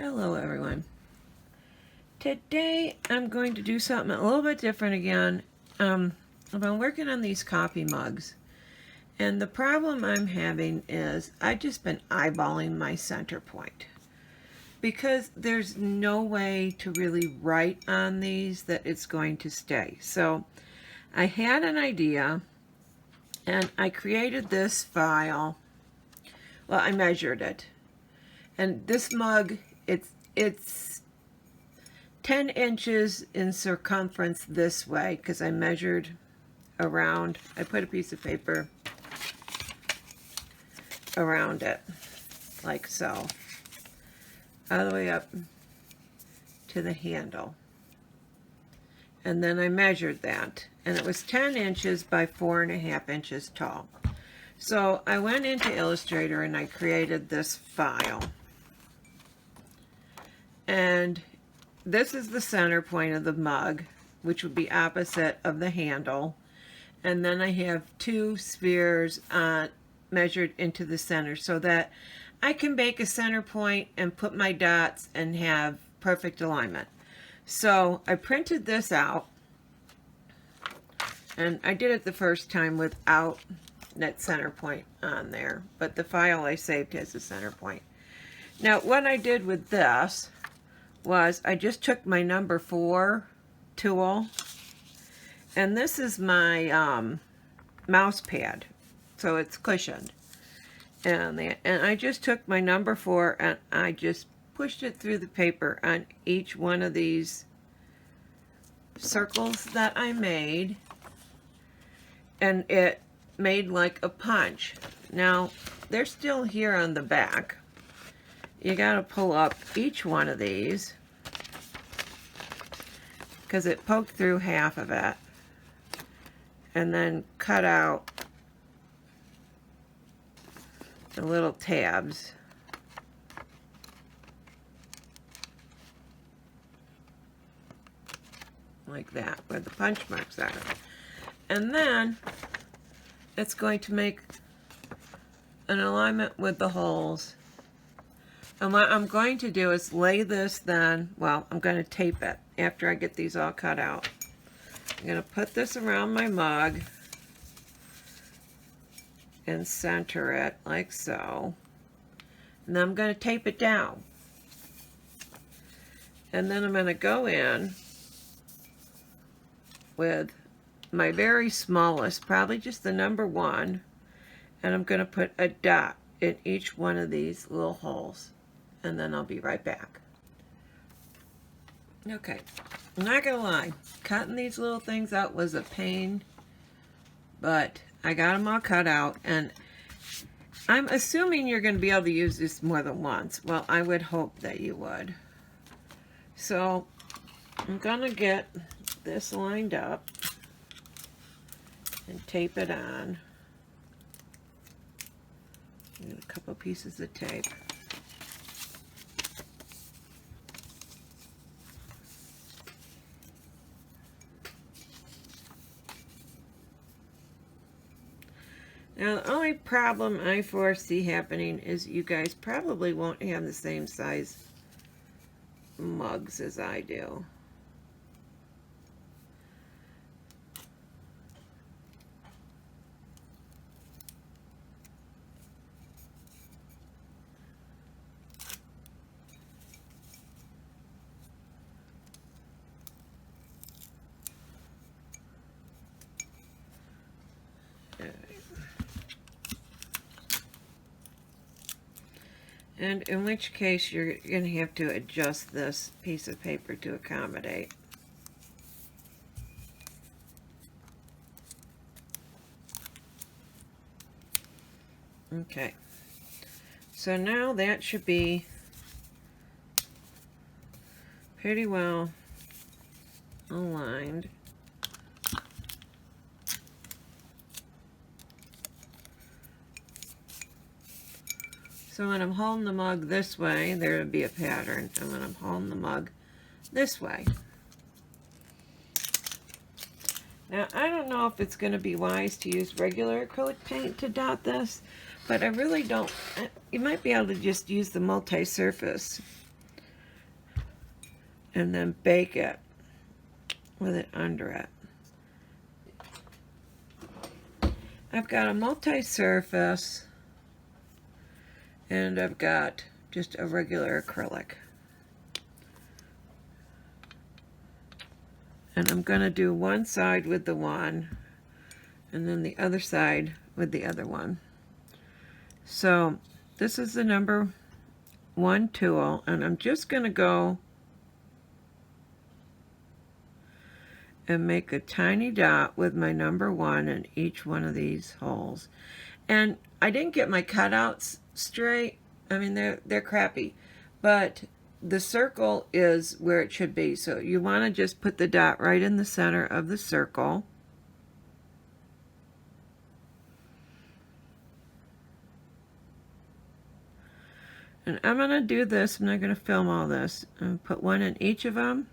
Hello everyone. Today I'm going to do something a little bit different again. I've been working on these coffee mugs, and the problem I'm having is I've just been eyeballing my center point because there's no way to really write on these that it's going to stay. So I had an idea and I created this file. Well, I measured it, and this mug, it's 10 inches in circumference this way because I measured around. I put a piece of paper around it like so, all the way up to the handle, and then I measured that, and it was 10 inches by 4.5 inches tall. So I went into Illustrator and I created this file, and this is the center point of the mug, which would be opposite of the handle, and then I have two spheres measured into the center so that I can make a center point and put my dots and have perfect alignment. So I printed this out, and I did it the first time without that center point on there, but the file I saved has a center point. Now what I did with this was I just took my number 4 tool, and this is my mouse pad, so it's cushioned, and I just took my number 4 and I just pushed it through the paper on each one of these circles that I made, and it made like a punch. Now they're still here on the back. You gotta pull up each one of these because it poked through half of it, and then cut out the little tabs like that where the punch marks are, and then it's going to make an alignment with the holes. And what I'm going to do is lay this then, well, I'm going to tape it after I get these all cut out. I'm going to put this around my mug and center it like so. And then I'm going to tape it down. And then I'm going to go in with my very smallest, probably just the number 1, and I'm going to put a dot in each one of these little holes. And then I'll be right back. Okay, I'm not gonna lie, cutting these little things out was a pain, but I got them all cut out, and I'm assuming you're going to be able to use this more than once. Well, I would hope that you would. So I'm gonna get this lined up and tape it on. Get a couple pieces of tape. Now, the only problem I foresee happening is you guys probably won't have the same size mugs as I do. And in which case you're going to have to adjust this piece of paper to accommodate. Okay, so now that should be pretty well aligned. So when I'm holding the mug this way, there would be a pattern. And when I'm holding the mug this way. Now, I don't know if it's going to be wise to use regular acrylic paint to dot this, but I really don't. You might be able to just use the multi-surface and then bake it with it under it. I've got a multi-surface, and I've got just a regular acrylic. And I'm going to do one side with the one, and then the other side with the other one. So this is the number 1 tool, and I'm just going to go and make a tiny dot with my number 1 in each one of these holes. And I didn't get my cutouts straight. I mean, they're crappy, but the circle is where it should be. So you want to just put the dot right in the center of the circle. And I'm going to do this. I'm not going to film all this. I'm going to put one in each of them.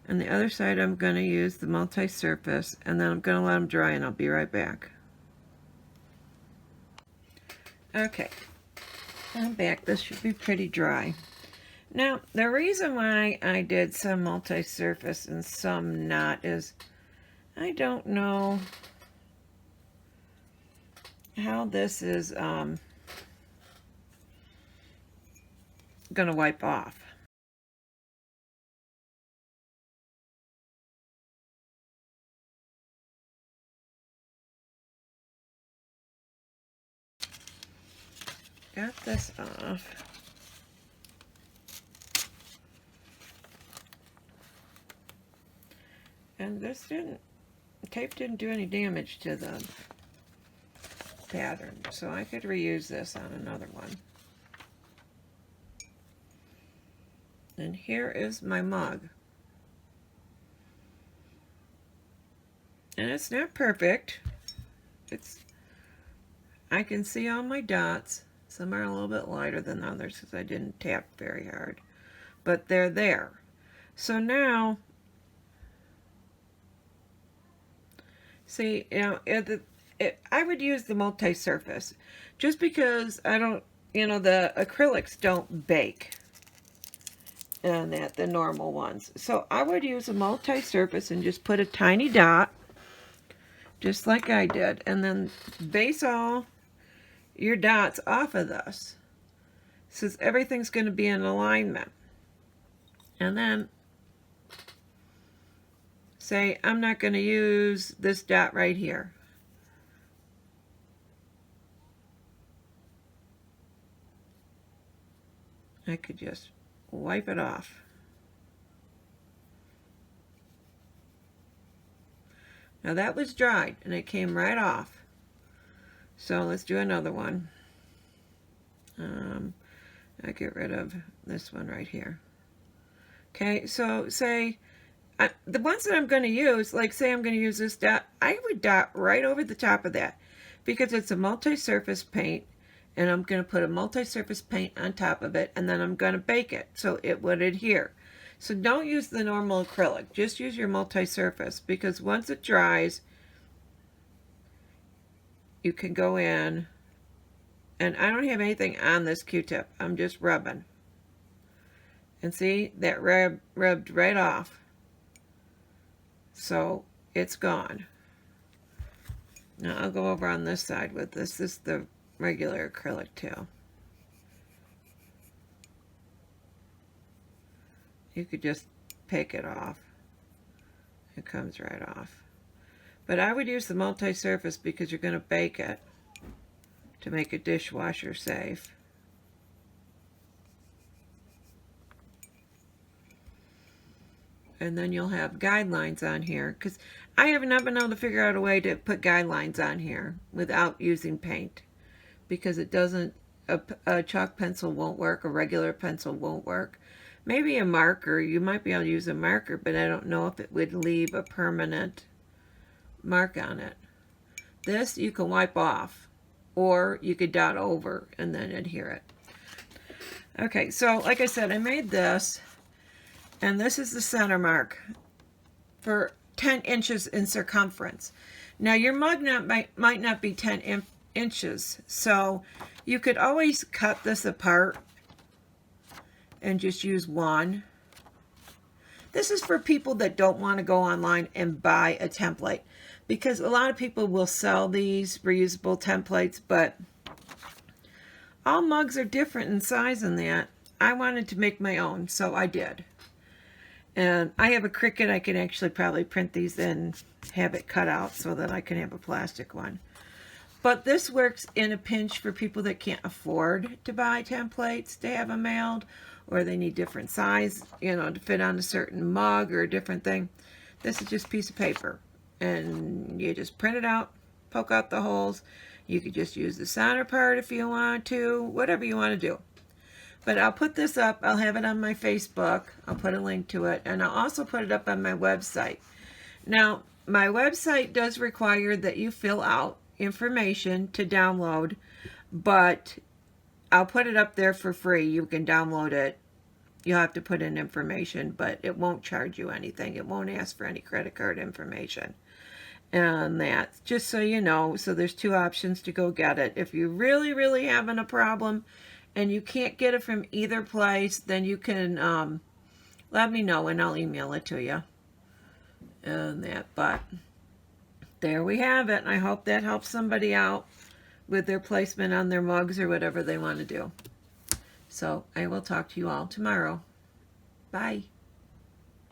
And the other side I'm going to use the multi-surface, and then I'm going to let them dry, and I'll be right back. Okay, I'm back. This should be pretty dry. Now, the reason why I did some multi-surface and some not is I don't know how this is going to wipe off. Got this off. And this tape didn't do any damage to the pattern, so I could reuse this on another one. And here is my mug. And it's not perfect. I can see all my dots. Some are a little bit lighter than others because I didn't tap very hard. But they're there. So now, see, you know, I would use the multi-surface just because I don't, you know, the acrylics don't bake and the normal ones. So I would use a multi-surface and just put a tiny dot, just like I did, and then base all your dots off of this, since everything's going to be in alignment. And then say I'm not going to use this dot right here. I could just wipe it off. Now that was dried and it came right off. So let's do another one. I get rid of this one right here. Okay, so say the ones that I'm going to use, like say I'm going to use this dot, I would dot right over the top of that because it's a multi-surface paint, and I'm going to put a multi-surface paint on top of it, and then I'm going to bake it so it would adhere. So don't use the normal acrylic, just use your multi-surface, because once it dries, you can go in, and I don't have anything on this Q-tip, I'm just rubbing. And see, that rubbed right off. So it's gone. Now I'll go over on this side with this. This is the regular acrylic too. You could just pick it off. It comes right off. But I would use the multi-surface because you're going to bake it to make it dishwasher safe. And then you'll have guidelines on here, because I have not been able to figure out a way to put guidelines on here without using paint, because it doesn't, a chalk pencil won't work, a regular pencil won't work. Maybe a marker, you might be able to use a marker, but I don't know if it would leave a permanent mark on it. This you can wipe off, or you could dot over and then adhere it. Okay, so like I said, I made this. And this is the center mark for 10 inches in circumference. Now your mug might not be 10 inches, so you could always cut this apart and just use one. This is for people that don't want to go online and buy a template, because a lot of people will sell these reusable templates, but all mugs are different in size in that. I wanted to make my own, so I did. And I have a Cricut. I can actually probably print these and have it cut out so that I can have a plastic one. But this works in a pinch for people that can't afford to buy templates to have them mailed, or they need different size, to fit on a certain mug or a different thing. This is just a piece of paper, and you just print it out, poke out the holes. You could just use the center part if you want to, whatever you want to do. But I'll put this up. I'll have it on my Facebook. I'll put a link to it, and I'll also put it up on my website. Now, my website does require that you fill out information to download, but I'll put it up there for free. You can download it. You'll have to put in information, but it won't charge you anything. It won't ask for any credit card information. And that's just so you know. So there's two options to go get it. If you're really, really having a problem and you can't get it from either place, then you can let me know and I'll email it to you. And that, but there we have it. I hope that helps somebody out with their placement on their mugs or whatever they want to do. So I will talk to you all tomorrow. Bye.